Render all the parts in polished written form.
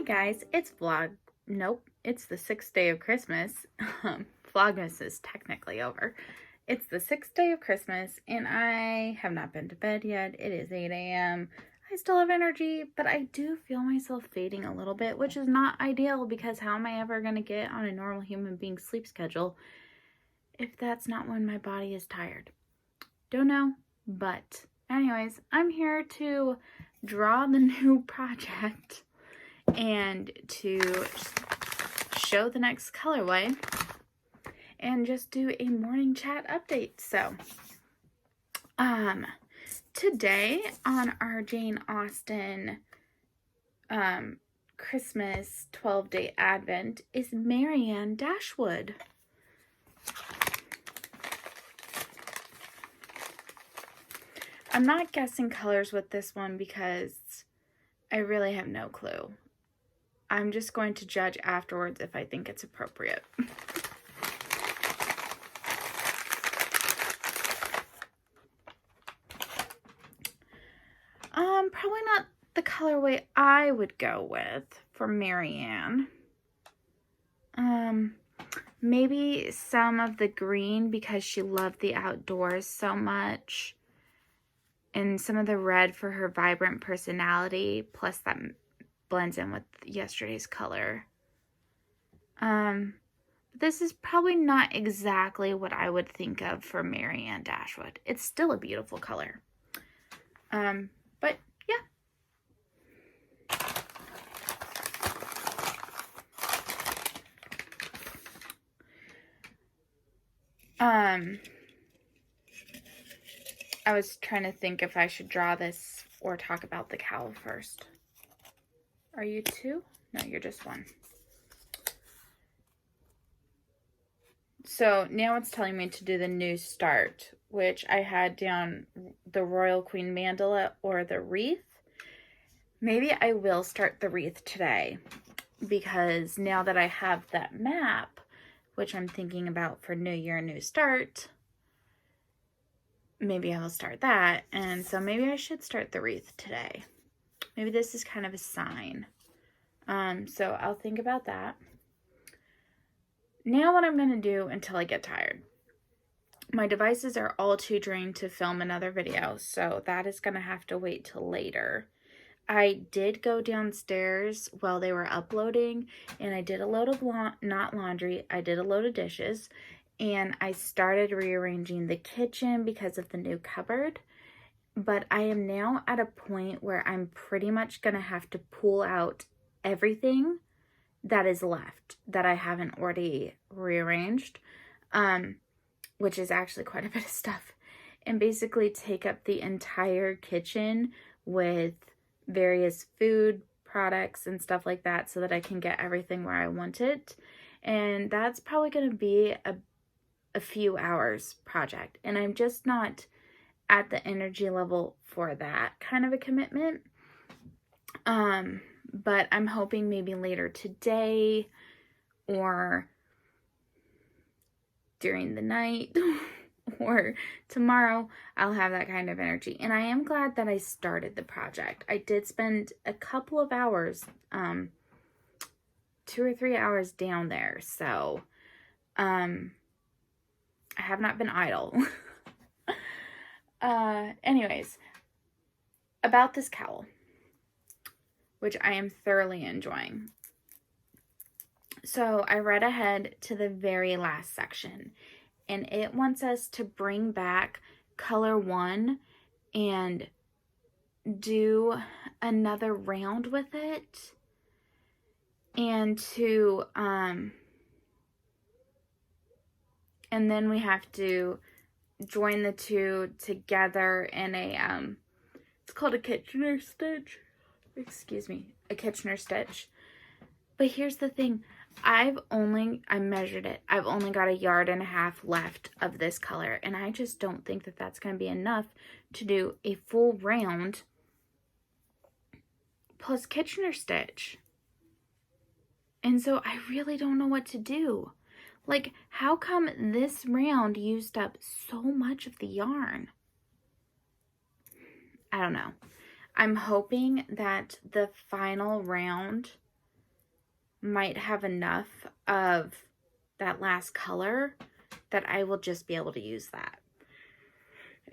guys, it's it's the 6th day of Christmas. Vlogmas is technically over. It's the 6th day of Christmas, and I have not been to bed yet. It is 8 a.m. I still have energy, but I do feel myself fading a little bit, which is not ideal because how am I ever going to get on a normal human being sleep schedule if that's not when my body is tired? Don't know, but anyways, I'm here to draw the new project and to show the next colorway and just do a morning chat update. So today on our Jane Austen Christmas 12-day Advent is Marianne Dashwood. I'm not guessing colors with this one because I really have no clue. I'm just going to judge afterwards if I think it's appropriate. Probably not the colorway I would go with for Marianne. Maybe some of the green because she loved the outdoors so much. And some of the red for her vibrant personality, plus that blends in with yesterday's color. This is probably not exactly what I would think of for Marianne Dashwood. It's still a beautiful color. But yeah. I was trying to think if I should draw this or talk about the cowl first. Are you two? No, you're just one. So now it's telling me to do the new start, which I had down the Royal Queen mandala or the wreath. Maybe I will start the wreath today because now that I have that map, which I'm thinking about for New Year, New Start, maybe I will start that. And so maybe I should start the wreath today. Maybe this is kind of a sign. So I'll think about that. Now what I'm going to do until I get tired. My devices are all too drained to film another video, so that is going to have to wait till later. I did go downstairs while they were uploading, and I did a load of not laundry. I did a load of dishes, and I started rearranging the kitchen because of the new cupboard. But I am now at a point where I'm pretty much going to have to pull out everything that is left that I haven't already rearranged, which is actually quite a bit of stuff, and basically take up the entire kitchen with various food products and stuff like that so that I can get everything where I want it. And that's probably going to be a few hours project, and I'm just not at the energy level for that kind of a commitment. But I'm hoping maybe later today or during the night or tomorrow I'll have that kind of energy. And I am glad that I started the project. I did spend a couple of hours, 2 or 3 hours down there. So, I have not been idle. Anyways, about this cowl, which I am thoroughly enjoying. So I read ahead to the very last section, and it wants us to bring back color 1 and do another round with it, and to and then we have to join the two together in a it's called a Kitchener stitch. Excuse me, a Kitchener stitch. But here's the thing, I measured it. I've only got 1.5 yards left of this color, and I just don't think that that's going to be enough to do a full round plus Kitchener stitch. And so I really don't know what to do. Like, how come this round used up so much of the yarn? I don't know. I'm hoping that the final round might have enough of that last color that I will just be able to use that.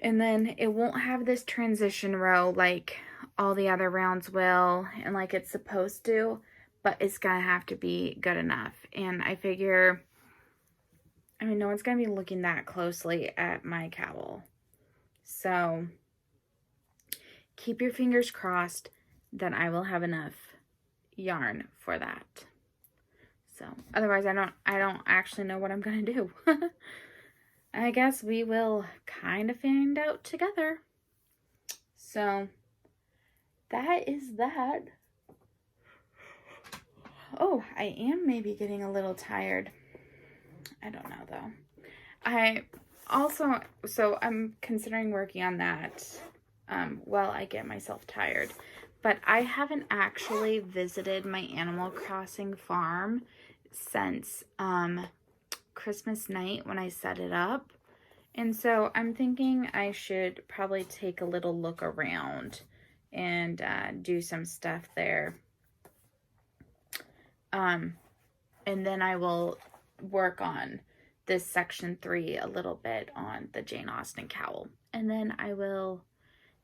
And then it won't have this transition row like all the other rounds will and like it's supposed to, but it's gonna have to be good enough. And I figure, I mean, no one's gonna be looking that closely at my cowl. So keep your fingers crossed that I will have enough yarn for that. So otherwise I don't actually know what I'm gonna do. I guess we will kind of find out together. So that is that. Oh, I am maybe getting a little tired. I don't know though. So I'm considering working on that while I get myself tired. But I haven't actually visited my Animal Crossing farm since Christmas night when I set it up. And so I'm thinking I should probably take a little look around and do some stuff there. And then I will work on this section 3 a little bit on the Jane Austen cowl. And then I will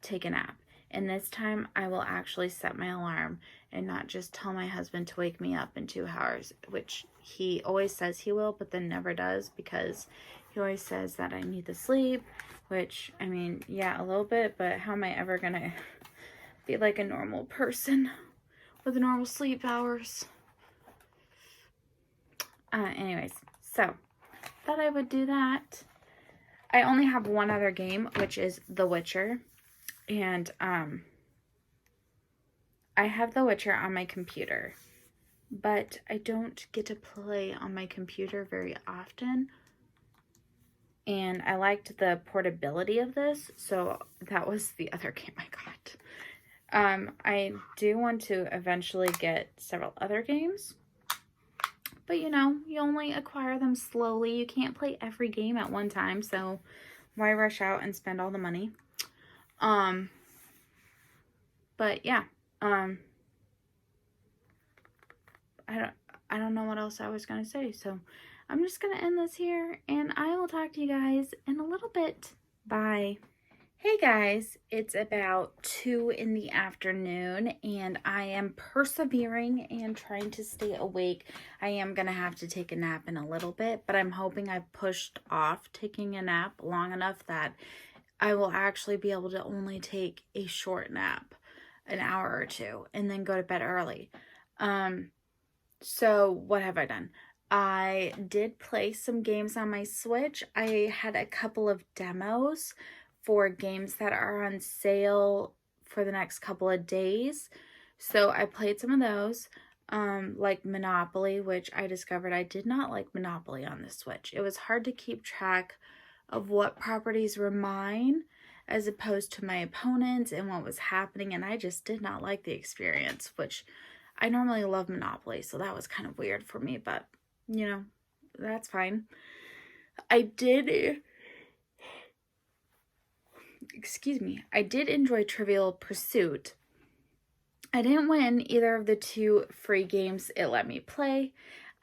take a nap. And this time I will actually set my alarm and not just tell my husband to wake me up in 2 hours, which he always says he will, but then never does because he always says that I need the sleep, which, I mean, yeah, a little bit, but how am I ever gonna be like a normal person with normal sleep hours? Anyways, so thought I would do that. I only have one other game, which is The Witcher. And I have The Witcher on my computer, but I don't get to play on my computer very often. And I liked the portability of this, so that was the other game I got. I do want to eventually get several other games, but you know, you only acquire them slowly. You can't play every game at one time, so why rush out and spend all the money? But yeah, I don't know what else I was gonna say, so I'm just gonna end this here, and I will talk to you guys in a little bit. Bye. Hey guys, it's about 2 in the afternoon, and I am persevering and trying to stay awake. I am gonna have to take a nap in a little bit, but I'm hoping I've pushed off taking a nap long enough that I will actually be able to only take a short nap, an hour or 2, and then go to bed early. So what have I done? I did play some games on my Switch. I had a couple of demos for games that are on sale for the next couple of days. So I played some of those, like Monopoly, which I discovered I did not like Monopoly on the Switch. It was hard to keep track of what properties were mine as opposed to my opponents and what was happening, and I just did not like the experience, which I normally love Monopoly, so that was kind of weird for me, but you know, that's fine. I did enjoy Trivial Pursuit. I didn't win either of the 2 free games it let me play.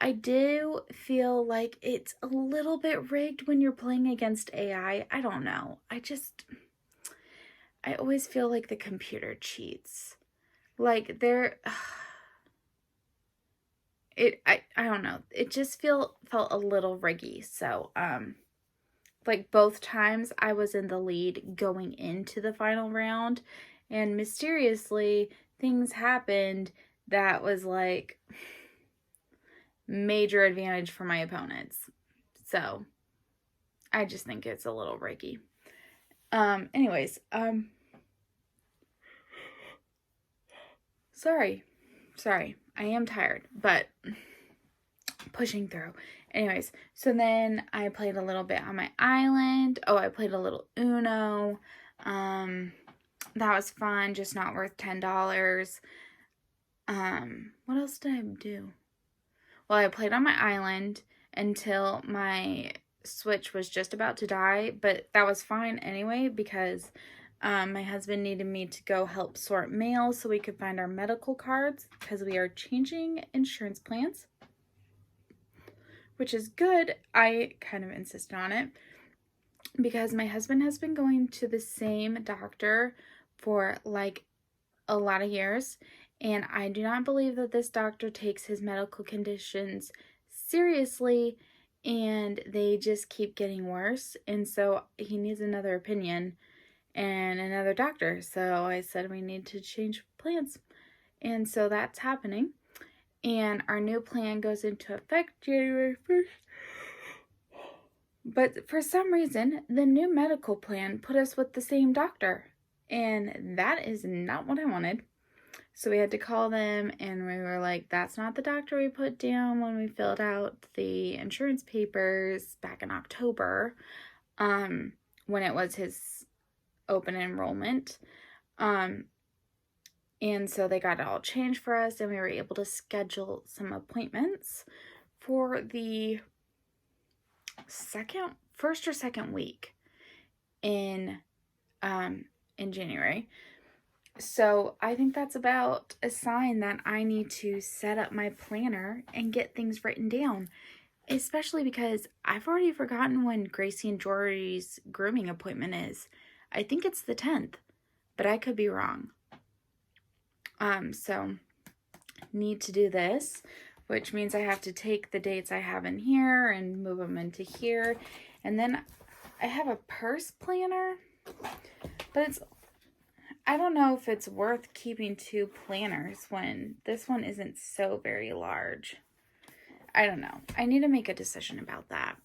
I do feel like it's a little bit rigged when you're playing against AI. I don't know. I always feel like the computer cheats. Like I don't know. It just felt a little riggy. So, like both times I was in the lead going into the final round, and mysteriously things happened that was like major advantage for my opponents. So I just think it's a little riggy. Anyways, sorry, I am tired, but pushing through. Anyways, so then I played a little bit on my island. Oh, I played a little Uno. That was fun, just not worth $10. What else did I do? Well, I played on my island until my Switch was just about to die, but that was fine anyway because My husband needed me to go help sort mail so we could find our medical cards because we are changing insurance plans, which is good. I kind of insisted on it because my husband has been going to the same doctor for like a lot of years, and I do not believe that this doctor takes his medical conditions seriously, and they just keep getting worse, and so he needs another opinion and another doctor. So I said we need to change plans, and so that's happening, and our new plan goes into effect January 1st. But for some reason, the new medical plan put us with the same doctor, and that is not what I wanted. So we had to call them, and we were like, that's not the doctor we put down when we filled out the insurance papers back in October, when it was his open enrollment. And so they got it all changed for us, and we were able to schedule some appointments for the first or second week in January. So I think that's about a sign that I need to set up my planner and get things written down, especially because I've already forgotten when Gracie and Jory's grooming appointment is. I think it's the 10th, but I could be wrong. So need to do this, which means I have to take the dates I have in here and move them into here. And then I have a purse planner, but I don't know if it's worth keeping 2 planners when this one isn't so very large. I don't know. I need to make a decision about that.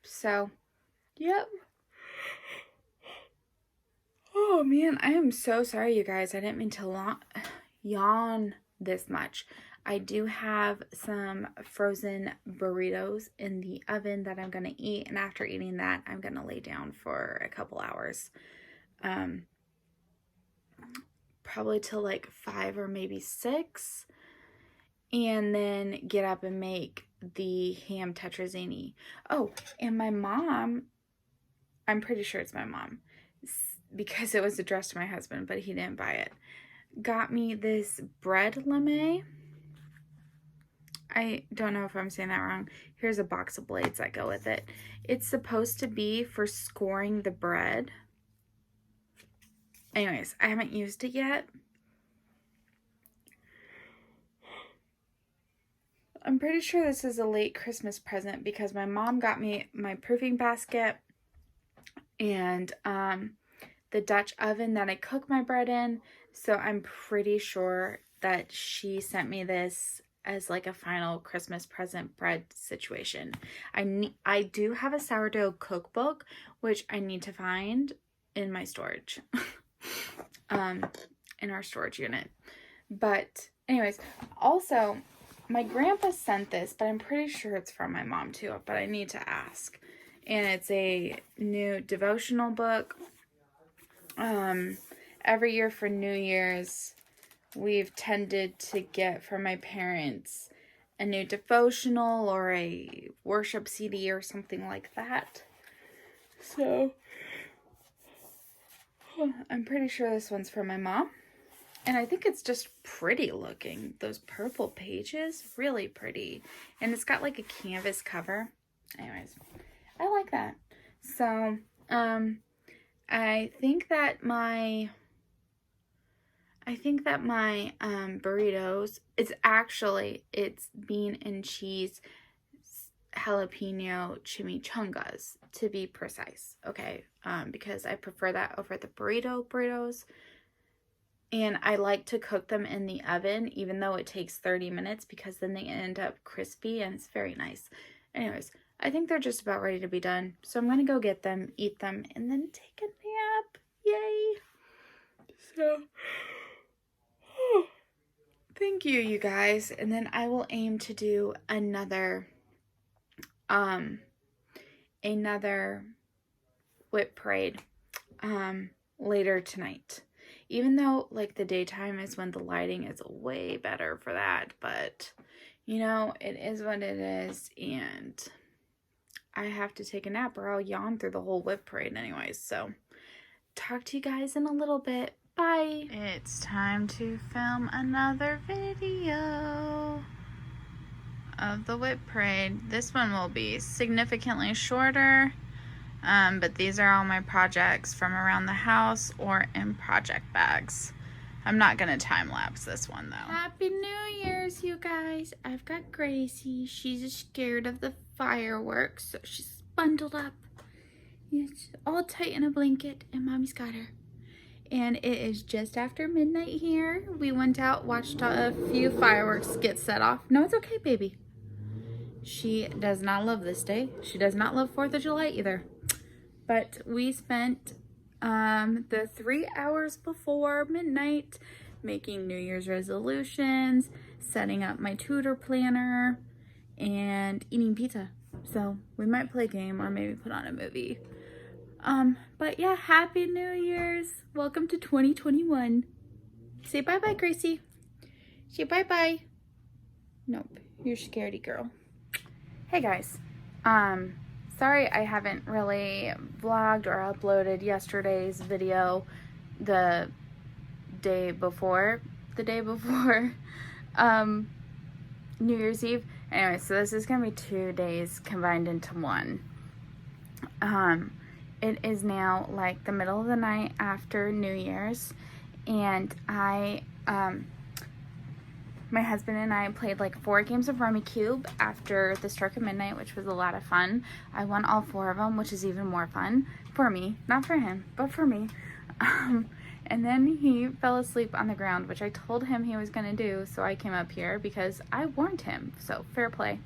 So, yep. Oh man, I am so sorry, you guys. I didn't mean to yawn this much. I do have some frozen burritos in the oven that I'm going to eat, and after eating that, I'm going to lay down for a couple hours. Probably till like 5 or maybe 6, and then get up and make the ham tetrazzini. Oh, and my mom, I'm pretty sure it's my mom, because it was addressed to my husband, but he didn't buy it, got me this bread lame. I don't know if I'm saying that wrong. Here's a box of blades that go with it. It's supposed to be for scoring the bread. Anyways, I haven't used it yet. I'm pretty sure this is a late Christmas present because my mom got me my proofing basket and the Dutch oven that I cook my bread in. So I'm pretty sure that she sent me this as like a final Christmas present bread situation. I do have a sourdough cookbook, which I need to find in my storage. In our storage unit. But anyways, also my grandpa sent this, but I'm pretty sure it's from my mom too, but I need to ask. And it's a new devotional book. Every year for New Year's, we've tended to get from my parents a new devotional or a worship CD or something like that. So I'm pretty sure this one's from my mom. And I think it's just pretty looking. Those purple pages, really pretty. And it's got like a canvas cover. Anyways, I like that. So, I think that my burritos, it's bean and cheese jalapeno chimichangas, to be precise. Okay, because I prefer that over the burritos. And I like to cook them in the oven, even though it takes 30 minutes, because then they end up crispy and it's very nice. Anyways, I think they're just about ready to be done. So I'm going to go get them, eat them, and then take a nap. Yay! So, thank you, you guys. And then I will aim to do another whip parade, later tonight. Even though, like, the daytime is when the lighting is way better for that. But, you know, it is what it is. And I have to take a nap or I'll yawn through the whole whip parade anyways. So, talk to you guys in a little bit. Bye. It's time to film another video of the WIP parade. This one will be significantly shorter, but these are all my projects from around the house or in project bags. I'm not gonna time lapse this one though. Happy New Year's, you guys. I've got Gracie. She's scared of the fireworks, so she's bundled up. It's all tight in a blanket, and Mommy's got her. And it is just after midnight here. We went out, watched a few fireworks get set off. No, it's okay, baby. She does not love this day. She does not love 4th of July either. But we spent the 3 hours before midnight making New Year's resolutions, setting up my tutor planner, and eating pizza. So we might play a game or maybe put on a movie. But yeah, Happy New Year's. Welcome to 2021. Say bye-bye, Gracie. Say bye-bye. Nope, you're scaredy girl. Hey guys, sorry I haven't really vlogged or uploaded yesterday's video the day before New Year's Eve. Anyway, so this is gonna be 2 days combined into one. It is now like the middle of the night after New Year's, and my husband and I played like 4 games of Rummikub after the stroke of midnight, which was a lot of fun. I won all 4 of them, which is even more fun for me, not for him, but for me. And then he fell asleep on the ground, which I told him he was gonna do, so I came up here because I warned him, so fair play.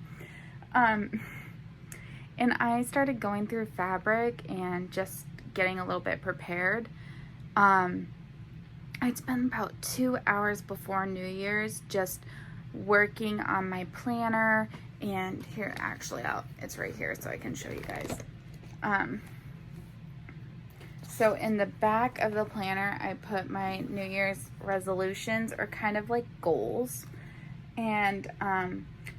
And I started going through fabric and just getting a little bit prepared. I'd spent about 2 hours before New Year's just working on my planner. And here, actually, it's right here so I can show you guys. So in the back of the planner, I put my New Year's resolutions, or kind of like goals. And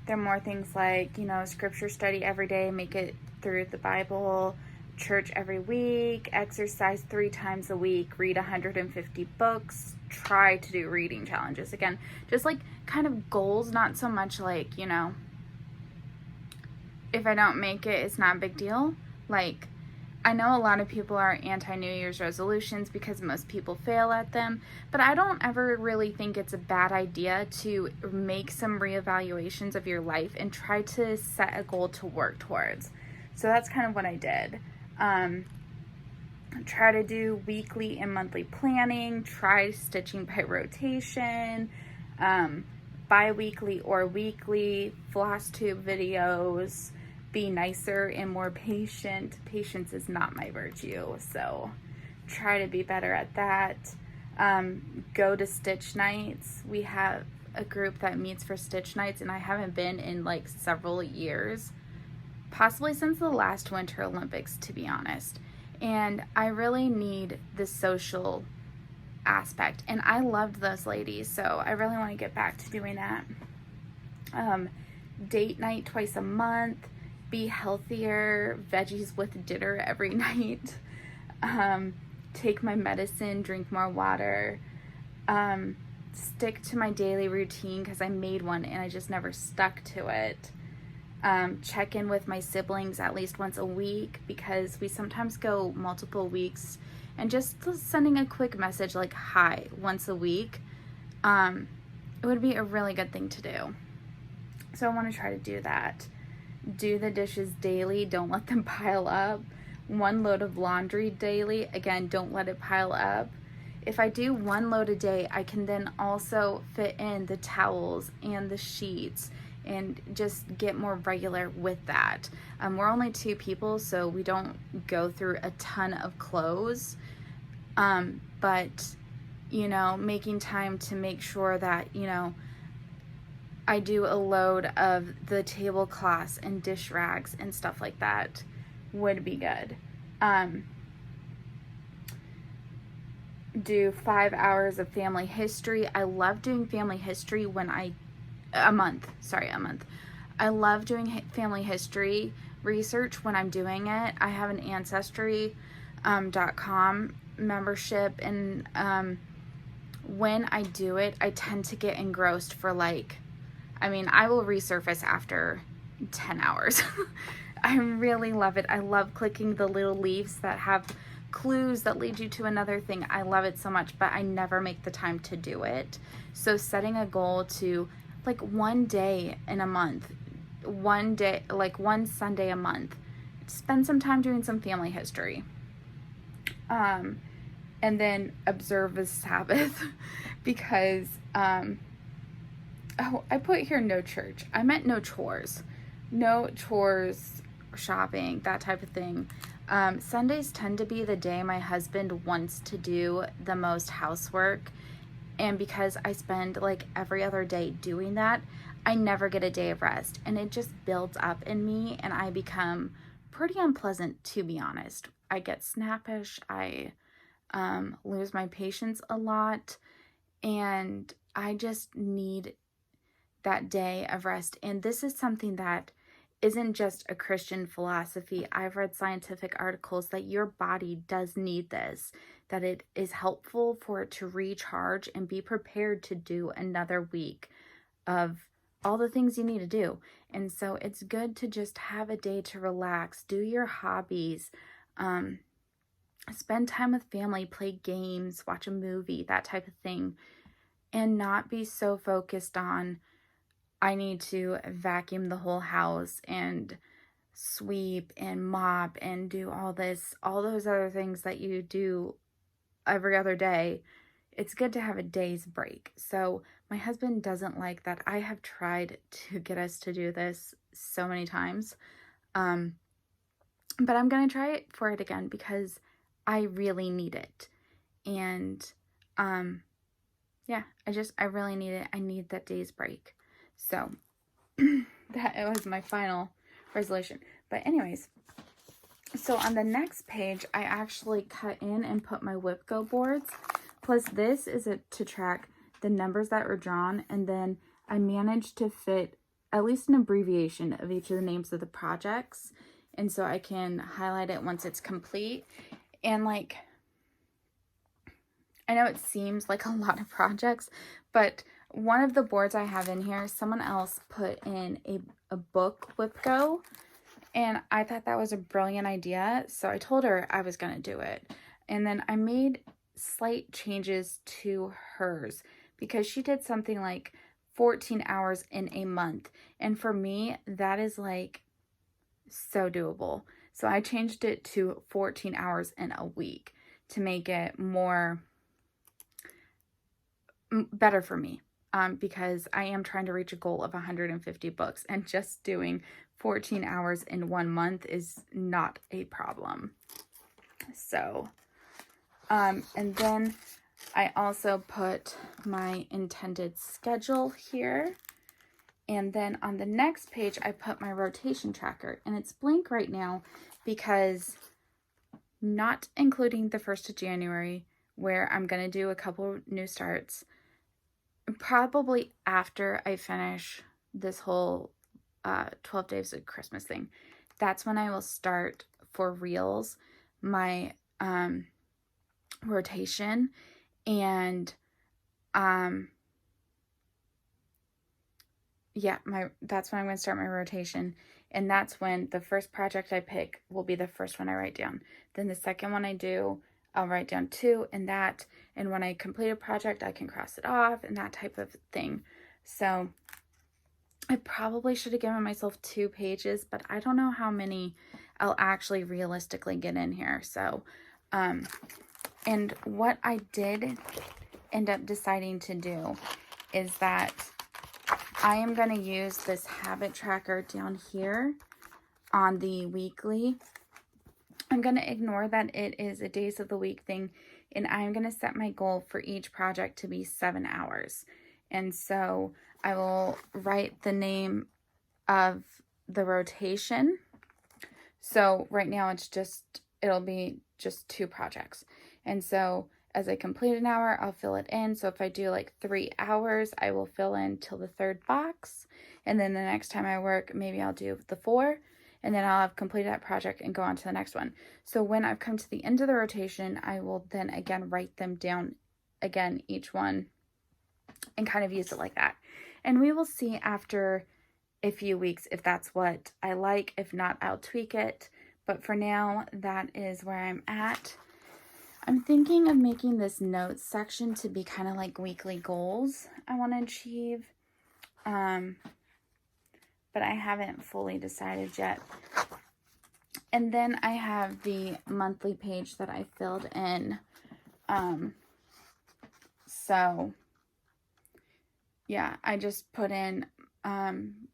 they're more things like, you know, scripture study every day, make it through the Bible, church every week, exercise 3 times a week, read 150 books, try to do reading challenges. Again, just like kind of goals, not so much like, you know, if I don't make it, it's not a big deal. Like, I know a lot of people are anti-New Year's resolutions because most people fail at them, but I don't ever really think it's a bad idea to make some reevaluations of your life and try to set a goal to work towards. So that's kind of what I did. Try to do weekly and monthly planning, try stitching by rotation, bi-weekly or weekly floss tube videos, be nicer and more patient. Patience is not my virtue, so try to be better at that. Go to stitch nights. We have a group that meets for stitch nights, and I haven't been in like several years, possibly since the last Winter Olympics, to be honest. And I really need the social aspect, and I loved those ladies, so I really want to get back to doing that. Date night twice a month. Be healthier, veggies with dinner every night. Take my medicine, drink more water. Stick to my daily routine because I made one and I just never stuck to it. Check in with my siblings at least once a week because we sometimes go multiple weeks, and just sending a quick message like hi once a week, it would be a really good thing to do. So I want to try to do that. Do the dishes daily, don't let them pile up. 1 load of laundry daily, again, don't let it pile up. If I do 1 load a day, I can then also fit in the towels and the sheets and just get more regular with that. We're only 2 people, so we don't go through a ton of clothes, but, you know, making time to make sure that, you know, I do a load of the tablecloths and dish rags and stuff like that would be good. Do 5 hours of family history. I love doing family history a month. I love doing family history research when I'm doing it. I have an Ancestry.com membership, and when I do it, I tend to get engrossed for like, I mean, I will resurface after 10 hours. I really love it. I love clicking the little leaves that have clues that lead you to another thing. I love it so much, but I never make the time to do it. So setting a goal to like one day in a month, one day, like one Sunday a month, spend some time doing some family history. And then observe the Sabbath because, oh, I put here no church. I meant no chores. No chores, shopping, that type of thing. Sundays tend to be the day my husband wants to do the most housework. And because I spend like every other day doing that, I never get a day of rest. And it just builds up in me and I become pretty unpleasant, to be honest. I get snappish. I lose my patience a lot. And I just need that day of rest. And this is something that isn't just a Christian philosophy. I've read scientific articles that your body does need this, that it is helpful for it to recharge and be prepared to do another week of all the things you need to do. And so it's good to just have a day to relax, do your hobbies, spend time with family, play games, watch a movie, that type of thing, and not be so focused on, I need to vacuum the whole house and sweep and mop and do all this, all those other things that you do every other day. It's good to have a day's break. So my husband doesn't like that. I have tried to get us to do this so many times. But I'm going to try it for it again because I really need it. And yeah, I really need it. I need that day's break. So that was my final resolution. But anyways, so on the next page, I actually cut in and put my WIPGO boards. Plus this is to track the numbers that were drawn. And then I managed to fit at least an abbreviation of each of the names of the projects. And so I can highlight it once it's complete. And like, I know it seems like a lot of projects, but one of the boards I have in here, someone else put in a book WIPGO, and I thought that was a brilliant idea, so I told her I was going to do it. And then I made slight changes to hers because she did something like 14 hours in a month, and for me, that is like so doable. So I changed it to 14 hours in a week to make it more better for me. Because I am trying to reach a goal of 150 books, and just doing 14 hours in 1 month is not a problem. So, and then I also put my intended schedule here. And then on the next page, I put my rotation tracker, and it's blank right now because not including the 1st of January, where I'm going to do a couple new starts. Probably after I finish this whole 12 days of Christmas thing, that's when I will start for reals my rotation. And yeah, that's when I'm going to start my rotation. And that's when the first project I pick will be the first one I write down. Then the second one I do, I'll write down 2 and that. And when I complete a project, I can cross it off and that type of thing. So I probably should have given myself 2 pages, but I don't know how many I'll actually realistically get in here. So, and what I did end up deciding to do is that I am going to use this habit tracker down here on the weekly. I'm going to ignore that it is a days of the week thing, and I'm going to set my goal for each project to be 7 hours. And so I will write the name of the rotation. So right now it'll be just 2 projects. And so as I complete an hour, I'll fill it in. So if I do like 3 hours, I will fill in till the 3rd box. And then the next time I work, maybe I'll do the 4. and then I'll have completed that project and go on to the next one. So when I've come to the end of the rotation, I will then again write them down again, each one, and kind of use it like that. And we will see after a few weeks if that's what I like. If not, I'll tweak it. But for now, that is where I'm at. I'm thinking of making this notes section to be kind of like weekly goals I want to achieve. But I haven't fully decided yet. And then I have the monthly page that I filled in. So yeah, I just put in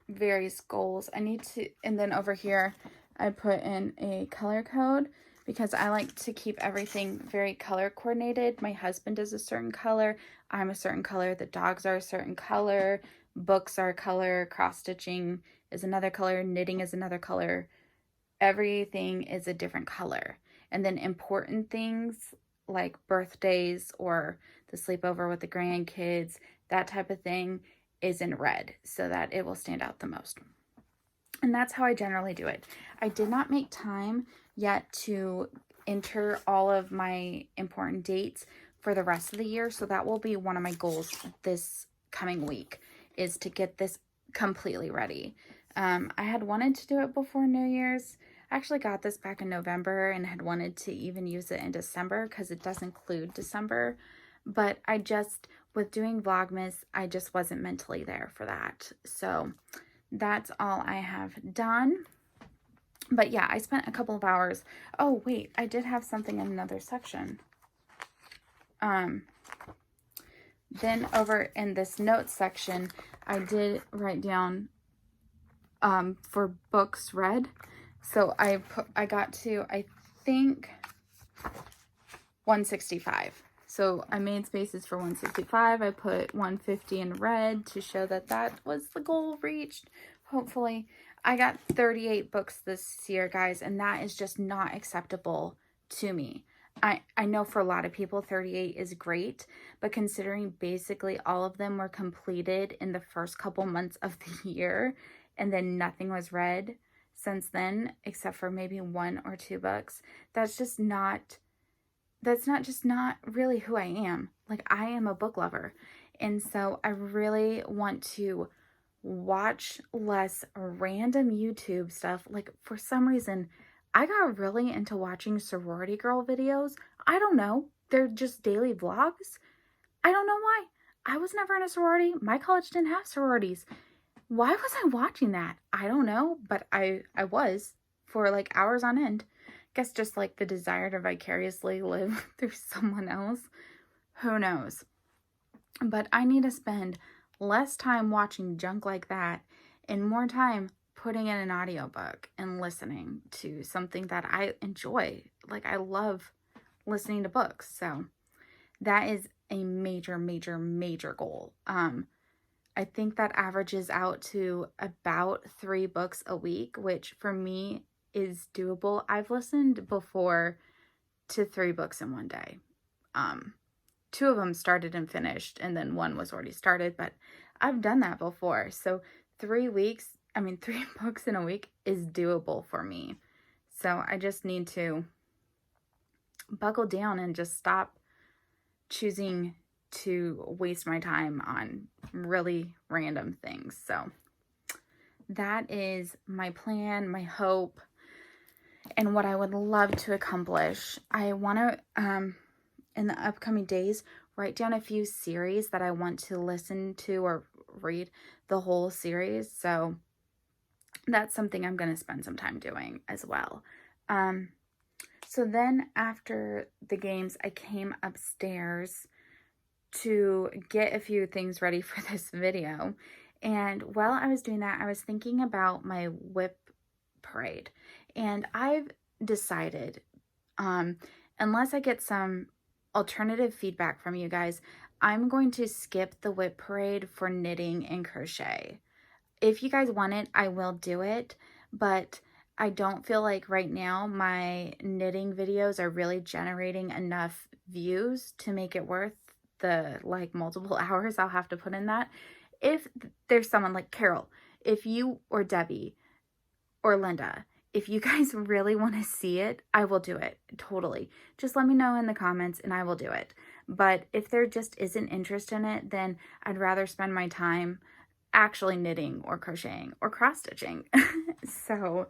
various goals. I need to, and then over here, I put in a color code because I like to keep everything very color coordinated. My husband is a certain color. I'm a certain color. The dogs are a certain color. Books are a color. Cross-stitching is another color. Knitting is another color. Everything is a different color. And then important things like birthdays or the sleepover with the grandkids, that type of thing, is in red so that it will stand out the most. And that's how I generally do it. I did not make time yet to enter all of my important dates for the rest of the year. So that will be one of my goals this coming week, is to get this completely ready. I had wanted to do it before New Year's. I actually got this back in November and had wanted to even use it in December because it does include December. But I just, with doing Vlogmas, I just wasn't mentally there for that. So that's all I have done. But yeah, I spent a couple of hours. Oh, wait, I did have something in another section. Then over in this notes section, I did write down for books read. So I got to, I think, 165. So I made spaces for 165. I put 150 in red to show that that was the goal reached. Hopefully. I got 38 books this year, guys, and that is just not acceptable to me. I know for a lot of people 38 is great, but considering basically all of them were completed in the first couple months of the year and then nothing was read since then except for maybe 1 or 2 books, that's not really who I am. Like, I am a book lover, and so I really want to watch less random YouTube stuff. Like, for some reason, I got really into watching sorority girl videos. I don't know. They're just daily vlogs. I don't know why. I was never in a sorority. My college didn't have sororities. Why was I watching that? I don't know, but I was for like hours on end. Guess just like the desire to vicariously live through someone else. Who knows? But I need to spend less time watching junk like that and more time putting in an audiobook and listening to something that I enjoy. Like, I love listening to books. So that is a major, major, major goal. I think that averages out to about 3 books a week, which for me is doable. I've listened before to 3 books in one day. 2 of them started and finished, and then 1 was already started, but I've done that before. So 3 books in a week is doable for me. So I just need to buckle down and just stop choosing to waste my time on really random things. So that is my plan, my hope, and what I would love to accomplish. I want to, in the upcoming days, write down a few series that I want to listen to or read the whole series. So that's something I'm going to spend some time doing as well. So then after the games, I came upstairs to get a few things ready for this video. And while I was doing that, I was thinking about my whip parade. And I've decided, unless I get some alternative feedback from you guys, I'm going to skip the whip parade for knitting and crochet. If you guys want it, I will do it, but I don't feel like right now my knitting videos are really generating enough views to make it worth the like multiple hours I'll have to put in that. If there's someone like Carol, if you or Debbie or Linda, if you guys really want to see it, I will do it. Totally. Just let me know in the comments and I will do it. But if there just isn't interest in it, then I'd rather spend my time actually knitting or crocheting or cross stitching. So,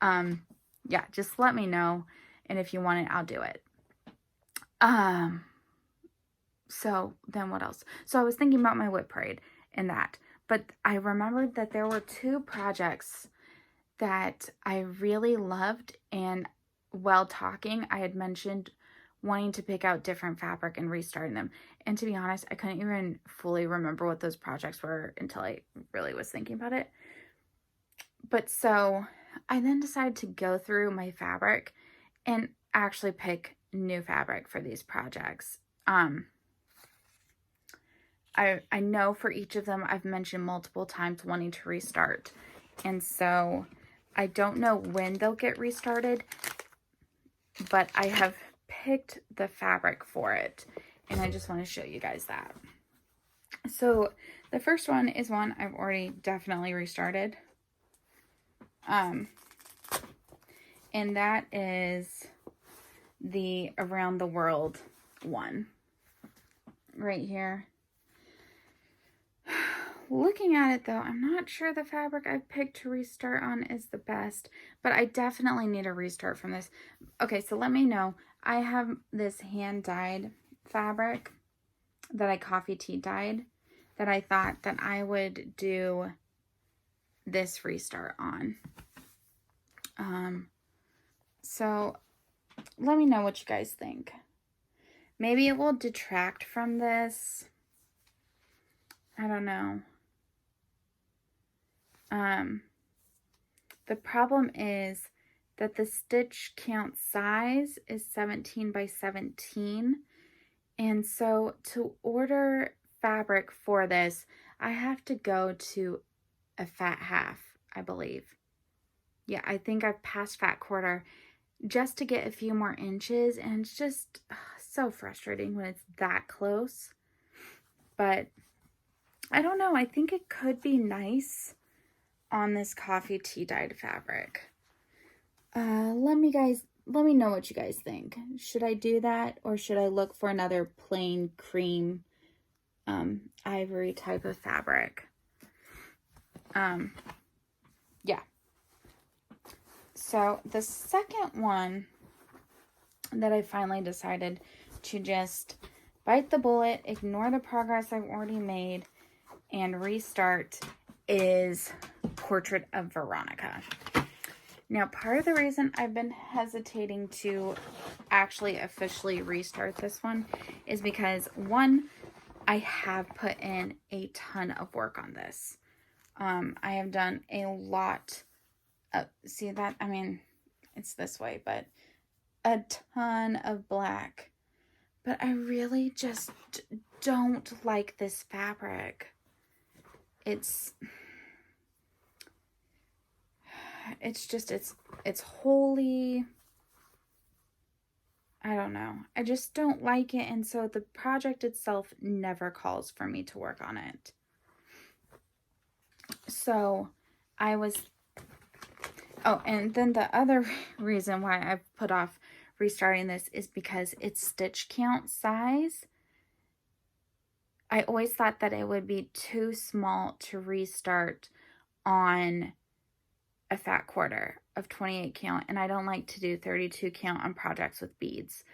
yeah, just let me know. And if you want it, I'll do it. So then what else? So I was thinking about my WIP parade and that, but I remembered that there were 2 projects that I really loved, and while talking, I had mentioned wanting to pick out different fabric and restarting them. And to be honest, I couldn't even fully remember what those projects were until I really was thinking about it. But so I then decided to go through my fabric and actually pick new fabric for these projects. I know for each of them, I've mentioned multiple times wanting to restart. And so I don't know when they'll get restarted, but I have picked the fabric for it. And I just want to show you guys that. So the first one is one I've already definitely restarted. And that is the Around the World one right here. Looking at it though, I'm not sure the fabric I picked to restart on is the best, but I definitely need a restart from this. Okay, so let me know. I have this hand-dyed fabric that I coffee tea dyed that I thought that I would do this restart on. So let me know what you guys think. Maybe it will detract from this. I don't know. The problem is that the stitch count size is 17 by 17. And so to order fabric for this, I have to go to a fat half, I believe. Yeah, I think I've passed fat quarter just to get a few more inches. And it's just so frustrating when it's that close. But I don't know. I think it could be nice on this coffee tea dyed fabric. Let me know what you guys think. Should I do that, or should I look for another plain cream ivory type of fabric? Yeah. So the second one that I finally decided to just bite the bullet, ignore the progress I've already made, and restart is Portrait of Veronica. Now, part of the reason I've been hesitating to actually officially restart this one is because, one, I have put in a ton of work on this. I have done a lot of, see that? I mean, it's this way, but a ton of black. But I really just don't like this fabric. It's wholly, I don't know. I just don't like it. And so the project itself never calls for me to work on it. So I was, oh, and then the other reason why I've put off restarting this is because its stitch count size, I always thought that it would be too small to restart on a fat quarter of 28 count, and I don't like to do 32 count on projects with beads.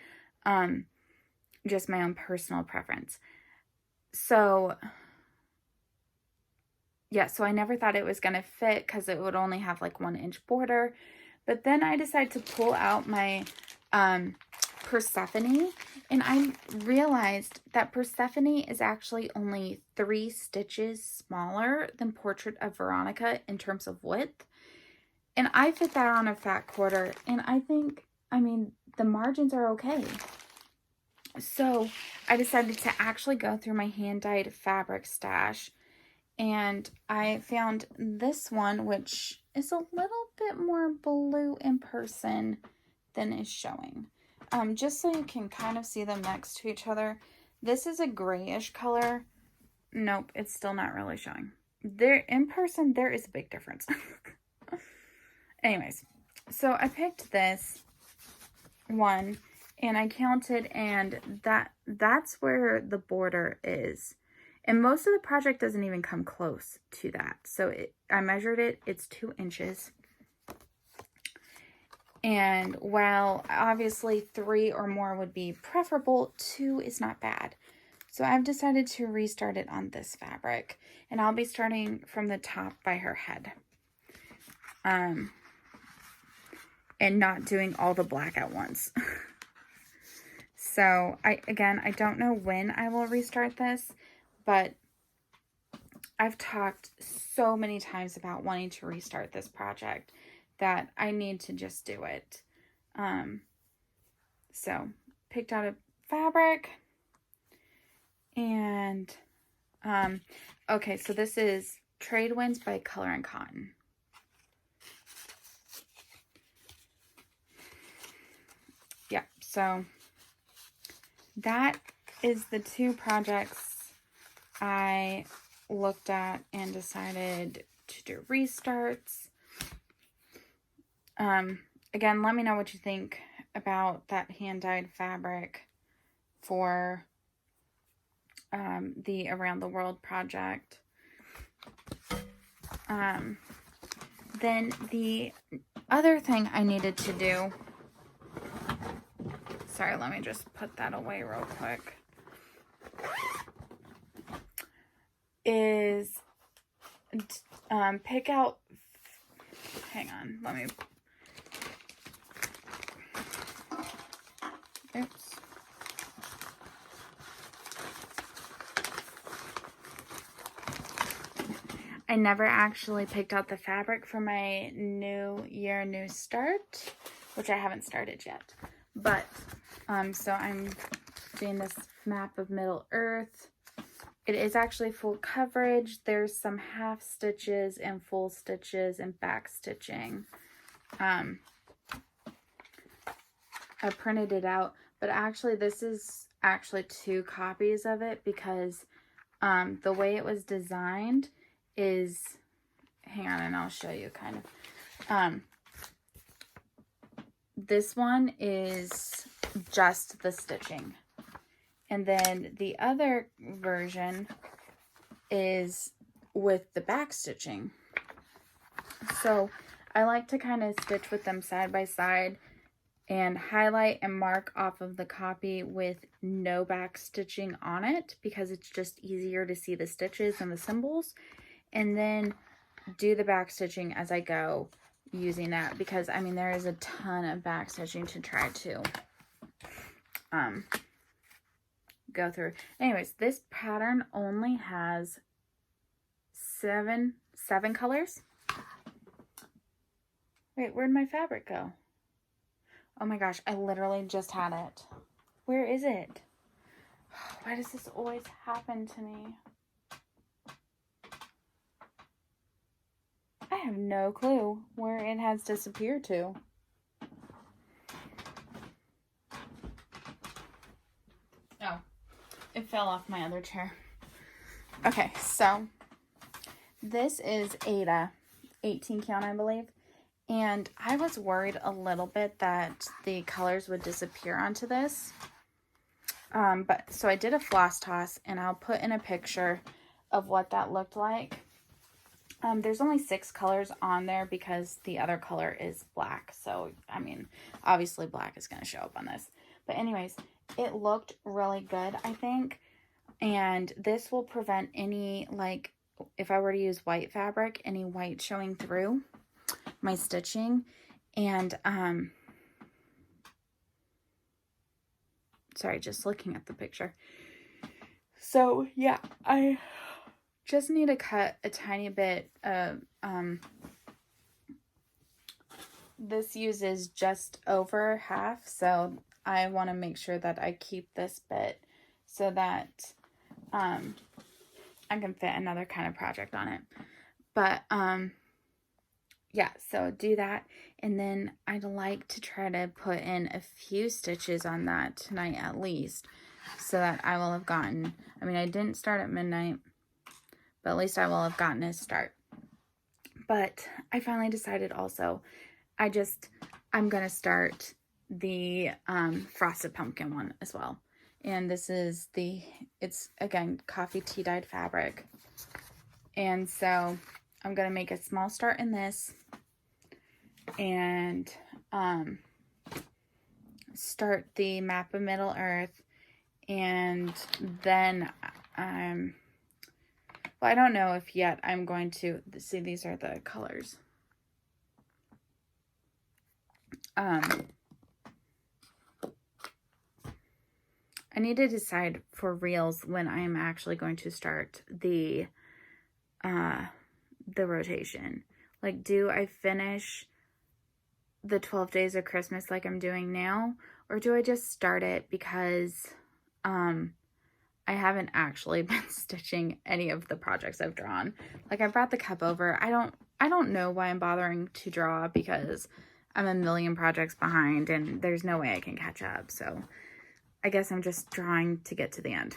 Just my own personal preference. So yeah, so I never thought it was going to fit because it would only have like 1 inch border. But then I decided to pull out my Persephone, and I realized that Persephone is actually only 3 stitches smaller than Portrait of Veronica in terms of width. And I fit that on a fat quarter, and I think, I mean, the margins are okay. So I decided to actually go through my hand-dyed fabric stash, and I found this one, which is a little bit more blue in person than is showing. Just so you can kind of see them next to each other. This is a grayish color. Nope, it's still not really showing. There, in person, there is a big difference. Anyways, So I picked this one and I counted, and that's where the border is. And most of the project doesn't even come close to that. So I measured it, it's 2 inches. And while obviously 3 or more would be preferable, 2 is not bad. So I've decided to restart it on this fabric, and I'll be starting from the top by her head. And not doing all the black at once. So I don't know when I will restart this, but I've talked so many times about wanting to restart this project that I need to just do it. So picked out a fabric, and okay, so this is Trade Winds by Color and Cotton. Yeah, so that is the 2 projects I looked at and decided to do restarts. Again, let me know what you think about that hand-dyed fabric for the Around the World project. Then the other thing I needed to do, sorry, let me just put that away real quick, is pick out, hang on, let me, oops. I never actually picked out the fabric for my New Year, New Start, which I haven't started yet. But, so I'm doing this map of Middle Earth. It is actually full coverage. There's some half stitches and full stitches and back stitching. I printed it out, but actually this is actually 2 copies of it because the way it was designed is, hang on and I'll show you kind of. This one is just the stitching. And then the other version is with the back stitching. So I like to kind of stitch with them side by side and highlight and mark off of the copy with no back stitching on it because it's just easier to see the stitches and the symbols, and then do the back stitching as I go using that, because I mean there is a ton of back stitching to try to go through. Anyways, this pattern only has seven colors. Wait, where'd my fabric go? Oh my gosh, I literally just had it. Where is it? Why does this always happen to me? I have no clue where it has disappeared to. Oh, it fell off my other chair. Okay, so this is Aida, 18 count, I believe. And I was worried a little bit that the colors would disappear onto this. But so I did a floss toss, and I'll put in a picture of what that looked like. There's only 6 colors on there because the other color is black. So, I mean, obviously black is going to show up on this. But anyways, it looked really good, I think. And this will prevent any, like, if I were to use white fabric, any white showing through my stitching. And, sorry, just looking at the picture. So, yeah, I just need to cut a tiny bit of, this uses just over half, so I want to make sure that I keep this bit so that, I can fit another kind of project on it. But, yeah, so do that, and then I'd like to try to put in a few stitches on that tonight at least, so that I will have gotten, I mean, I didn't start at midnight, but at least I will have gotten a start. But I finally decided also, I'm going to start the frosted pumpkin one as well. And this is it's again, coffee tea dyed fabric. And so I'm going to make a small start in this and start the map of Middle Earth. And then well, I don't know if yet I'm going to see, these are the colors. I need to decide for reals when I'm actually going to start the rotation. Like, do I finish the 12 days of Christmas like I'm doing now, or do I just start it because I haven't actually been stitching any of the projects I've drawn. Like, I brought the cup over. I don't know why I'm bothering to draw, because I'm a million projects behind and there's no way I can catch up. So I guess I'm just drawing to get to the end.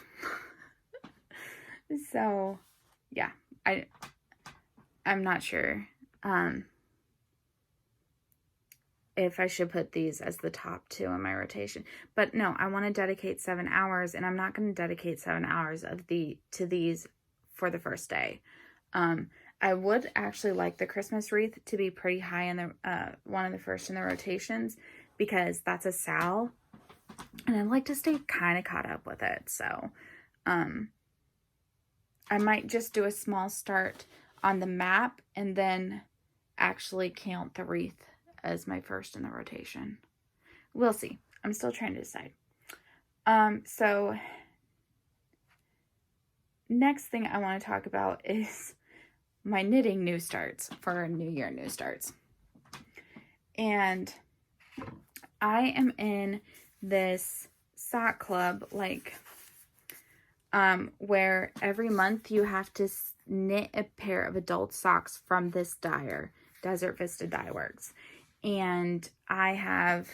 So yeah, I'm not sure if I should put these as the top 2 in my rotation. But no, I want to dedicate 7 hours, and I'm not going to dedicate 7 hours to these for the first day. I would actually like the Christmas wreath to be pretty high in the one of the first in the rotations, because that's a Sal, and I'd like to stay kind of caught up with it. So I might just do a small start on the map and then actually count the wreath as my first in the rotation. We'll see. I'm still trying to decide. So next thing I want to talk about is my knitting new starts for New Year new starts. And I am in this sock club, like, where every month you have to knit a pair of adult socks from this dyer, Desert Vista Dye Works. And I have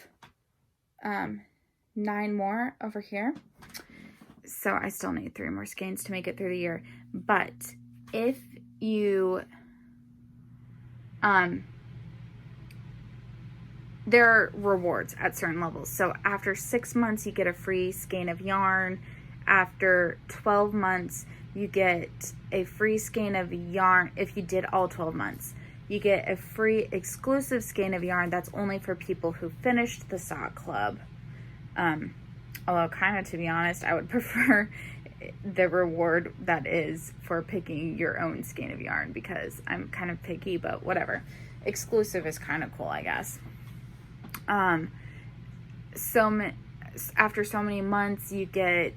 9 more over here. So I still need 3 more skeins to make it through the year. But if you there are rewards at certain levels. So after 6 months, you get a free skein of yarn. After 12 months, you get a free skein of yarn. If you did all 12 months, you get a free exclusive skein of yarn that's only for people who finished the sock club. Although, kind of, to be honest, I would prefer the reward that is for picking your own skein of yarn, because I'm kind of picky, but whatever. Exclusive is kind of cool, I guess. After so many months, you get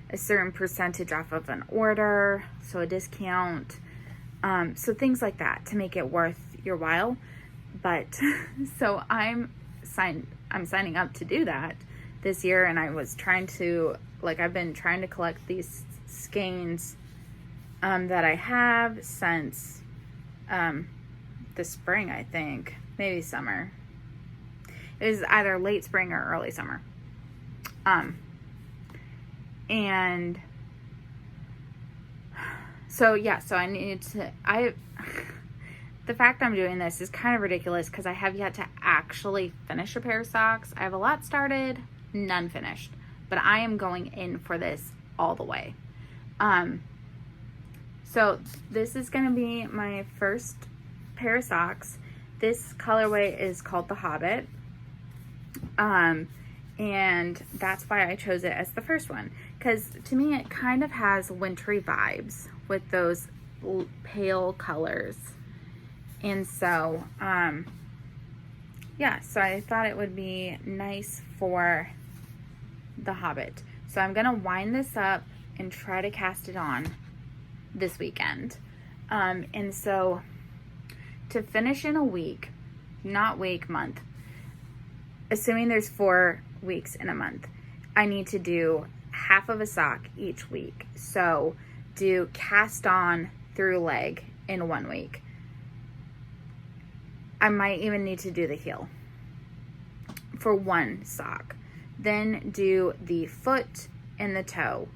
a certain percentage off of an order, so a discount. So things like that to make it worth your while. But so I'm signing up to do that this year, and I was trying to, like, I've been trying to collect these skeins that I have since the spring, I think, maybe summer. It was either late spring or early summer. And so yeah, so I needed to, the fact I'm doing this is kind of ridiculous because I have yet to actually finish a pair of socks. I have a lot started, none finished, but I am going in for this all the way. So this is going to be my first pair of socks. This colorway is called The Hobbit. And that's why I chose it as the first one, because to me it kind of has wintry vibes with those pale colors. And so yeah, so I thought it would be nice for The Hobbit. So I'm gonna wind this up and try to cast it on this weekend. And so to finish in a week, not week, month, assuming there's 4 weeks in a month, I need to do half of a sock each week. So do cast on through leg in 1 week. I might even need to do the heel for 1 sock. Then do the foot and the toe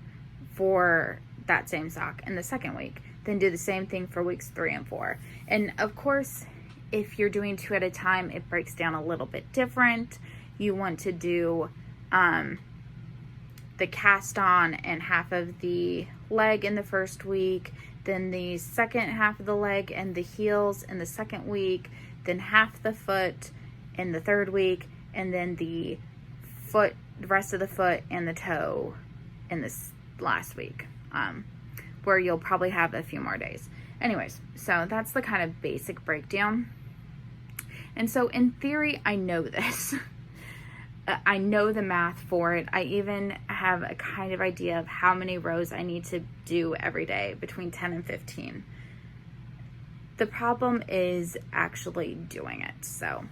for that same sock in the second week. Then do the same thing for weeks 3 and 4. And of course, if you're doing 2 at a time, it breaks down a little bit different. You want to do the cast on and half of the leg in the first week, then the second half of the leg and the heels in the second week, then half the foot in the third week, and then the rest of the foot and the toe in this last week, where you'll probably have a few more days. Anyways, so that's the kind of basic breakdown. And so in theory, I know this. I know the math for it. I even have a kind of idea of how many rows I need to do every day, between 10 and 15. The problem is actually doing it. So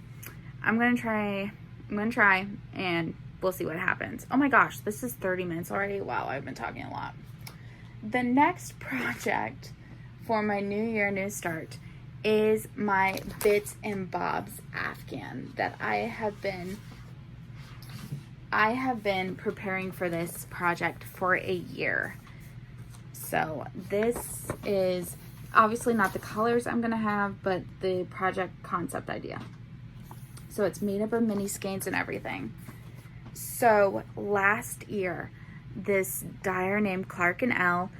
I'm going to try and we'll see what happens. Oh my gosh, this is 30 minutes already. Wow, I've been talking a lot. The next project for my New Year, New Start is my Bits and Bobs Afghan that I have been preparing for this project for a year. So this is obviously not the colors I'm going to have, but the project concept idea. So it's made up of mini skeins and everything. So last year, this dyer named Clark and Elle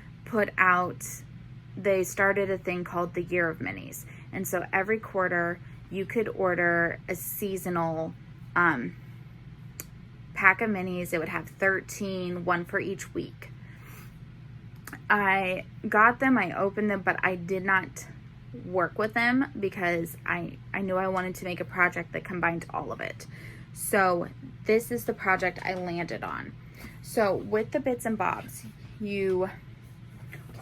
they started a thing called the Year of Minis. And so every quarter you could order a seasonal pack of minis. It would have 13, one for each week. I got them, I opened them, but I did not work with them because I knew I wanted to make a project that combined all of it. So this is the project I landed on. So with the Bits and Bobs, you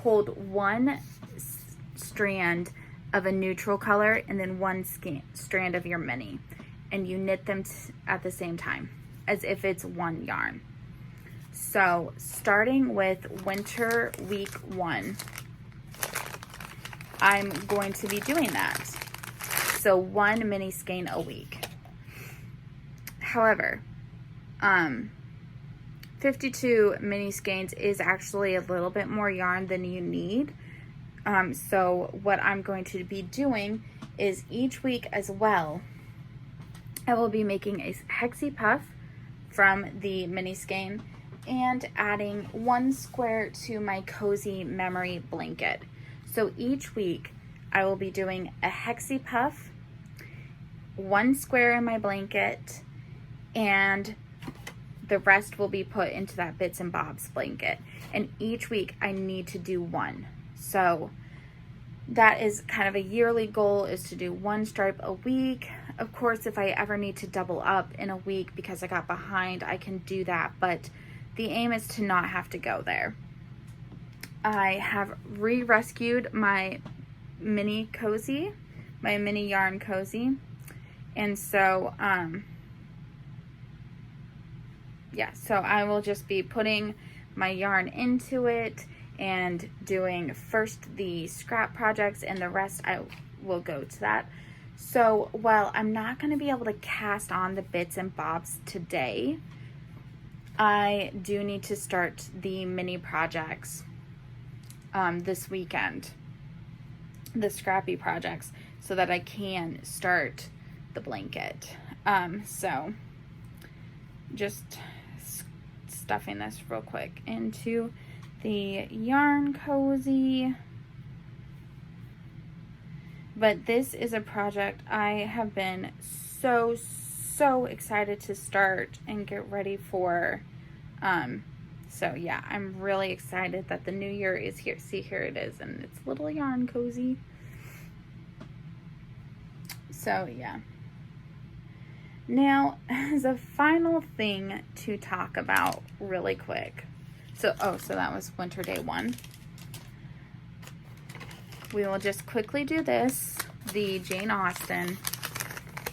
hold one strand of a neutral color and then one strand of your mini, and you knit them at the same time as if it's one yarn. So starting with winter week 1, I'm going to be doing that. So 1 mini skein a week. However, 52 mini skeins is actually a little bit more yarn than you need. So what I'm going to be doing is each week as well, I will be making a hexie puff from the mini skein and adding 1 square to my cozy memory blanket. So each week I will be doing a hexie puff, 1 square in my blanket, and the rest will be put into that Bits and Bobs blanket. And each week I need to do 1. So that is kind of a yearly goal, is to do 1 stripe a week. Of course, if I ever need to double up in a week because I got behind, I can do that. But the aim is to not have to go there. I have re-rescued my mini cozy, my mini yarn cozy. And so, yeah, so I will just be putting my yarn into it and doing first the scrap projects, and the rest I will go to that. So while I'm not going to be able to cast on the Bits and Bobs today, I do need to start the mini projects this weekend, the scrappy projects, so that I can start the blanket. So just stuffing this real quick into the yarn cozy. But this is a project I have been so excited to start and get ready for. So yeah, I'm really excited that the new year is here. See, here it is, and it's little yarn cozy. So yeah. Now, as a final thing to talk about really quick. So that was winter day 1. We will just quickly do this, the Jane Austen,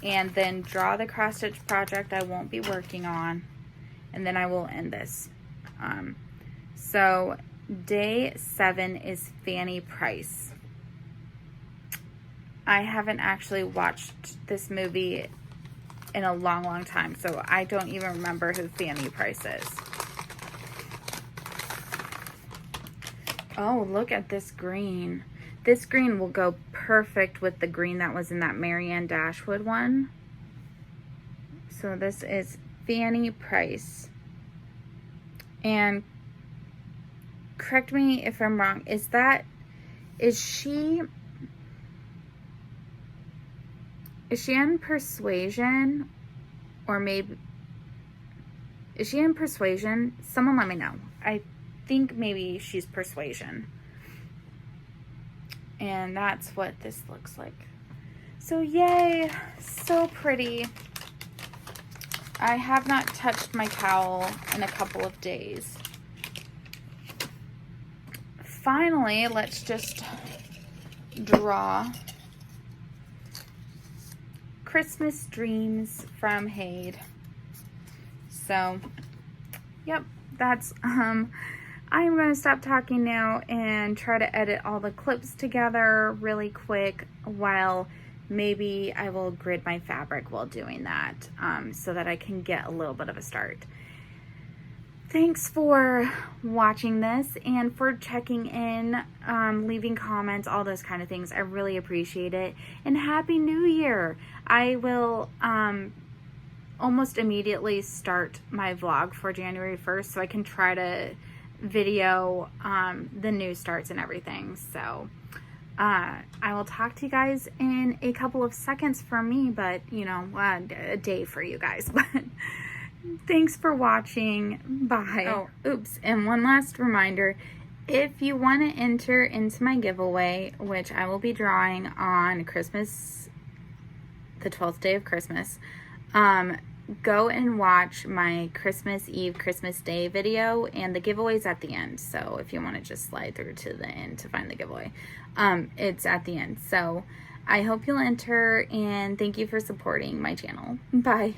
and then draw the cross stitch project I won't be working on, and then I will end this. So day 7 is Fanny Price. I haven't actually watched this movie in a long time, so I don't even remember who Fanny Price is. Oh, look at this green. This green will go perfect with the green that was in that Marianne Dashwood one. So this is Fanny Price. And correct me if I'm wrong, is she in Persuasion? Or maybe, is she in Persuasion? Someone let me know. I think maybe she's Persuasion. And that's what this looks like. So yay, so pretty. I have not touched my cowl in a couple of days. Finally, let's just draw Christmas Dreams from Hade. So, yep, that's, I'm going to stop talking now and try to edit all the clips together really quick, while maybe I will grid my fabric while doing that, so that I can get a little bit of a start. Thanks for watching this and for checking in, leaving comments, all those kind of things. I really appreciate it. And Happy New Year! I will almost immediately start my vlog for January 1st, so I can try to video the new starts and everything. So I will talk to you guys in a couple of seconds for me, but you know, a day for you guys. But thanks for watching. Bye. Oh, oops. And one last reminder, if you want to enter into my giveaway, which I will be drawing on Christmas, the 12th day of Christmas, go and watch my Christmas Eve, Christmas Day video, and the giveaway's at the end. So if you want to just slide through to the end to find the giveaway, it's at the end. So I hope you'll enter, and thank you for supporting my channel. Bye.